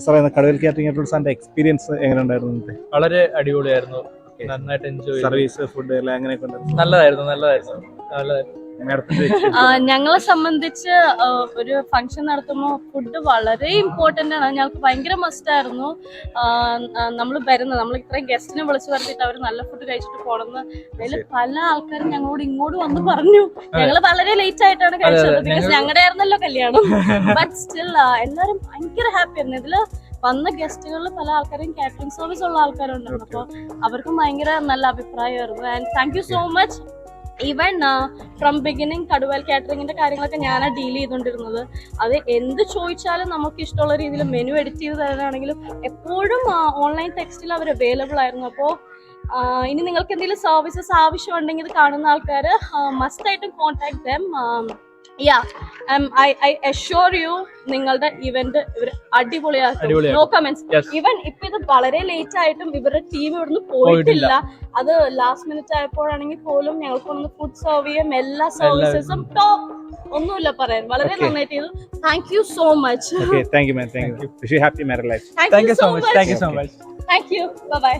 സാറേ കടവൽ കാറ്ററിംഗ് സാറിന്റെ എക്സ്പീരിയൻസ് എങ്ങനെ ഉണ്ടായിരുന്നു? വളരെ അടിപൊളിയായിരുന്നു. നന്നായിട്ട് എൻജോയ് ചെയ്തു. സർവീസ് ഫുഡ് എല്ലാം അങ്ങനെയൊക്കെ നല്ലതായിരുന്നു. ഞങ്ങളെ സംബന്ധിച്ച് ഒരു ഫംഗ്ഷൻ നടത്തുമ്പോൾ ഫുഡ് വളരെ ഇമ്പോർട്ടന്റ് ആണ്. ഞങ്ങൾക്ക് ഭയങ്കര മസ്റ്റ് ആയിരുന്നു. നമ്മൾ ഇത്രയും ഗസ്റ്റിനെ വിളിച്ചു വരുത്തിയിട്ട് അവർ നല്ല ഫുഡ് കഴിച്ചിട്ട് പോണെന്ന് അതിൽ പല ആൾക്കാരും ഞങ്ങളോട് ഇങ്ങോട്ട് വന്ന് പറഞ്ഞു. ഞങ്ങൾ വളരെ ലേറ്റ് ആയിട്ടാണ് കഴിച്ചത്. ബിക്കോസ് ഞങ്ങളുടെ ആയിരുന്നല്ലോ കല്യാണം. ബട്ട് സ്റ്റിൽ എല്ലാവരും ഭയങ്കര ഹാപ്പി ആയിരുന്നു. ഇതില് വന്ന ഗസ്റ്റുകളിൽ പല ആൾക്കാരും കാറ്ററിംഗ് സർവീസ് ഉള്ള ആൾക്കാരുണ്ടായിരുന്നു. അപ്പോൾ അവർക്കും ഭയങ്കര നല്ല അഭിപ്രായമായിരുന്നു. And thank you so much. Even from beginning കടുവൽ കാറ്ററിംഗിന്റെ കാര്യങ്ങളൊക്കെ ഞാനാണ് ഡീൽ ചെയ്തുകൊണ്ടിരുന്നത്. അത് എന്ത് ചോദിച്ചാലും നമുക്ക് ഇഷ്ടമുള്ള രീതിയിൽ മെനു എഡിറ്റ് ചെയ്ത് തരാനാണെങ്കിലും എപ്പോഴും ഓൺലൈൻ ടെക്സ്റ്റിൽ അവർ അവൈലബിൾ ആയിരുന്നു. അപ്പോൾ ഇനി നിങ്ങൾക്ക് എന്തെങ്കിലും സർവീസസ് ആവശ്യമുണ്ടെങ്കിൽ ഇത് കാണുന്ന ആൾക്കാർ മസ്റ്റ് ആയിട്ടും contact dum. I assure you നിങ്ങളുടെ ഇവന്റ് ഇവർ അടിപൊളിയാക്കും. No comments. ഈവൻ ഇപ്പൊ ഇത് വളരെ ലേറ്റ് ആയിട്ടും ഇവരുടെ ടീം ഇവിടുന്ന് പോയിട്ടില്ല. അത് ലാസ്റ്റ് മിനിറ്റ് ആയപ്പോഴാണെങ്കിൽ പോലും ഞങ്ങൾക്കൊന്ന് ഫുഡ് സെർവ് ചെയ്യാം. എല്ലാ സർവീസസും ടോപ്പ്, ഒന്നുമില്ല പറയാൻ. വളരെ നന്നായിട്ട് ചെയ്തു. Thank you so much. Thank you ma'am. Thank you. Wish you happy married life. Thank you so much. Thank you. Bye bye.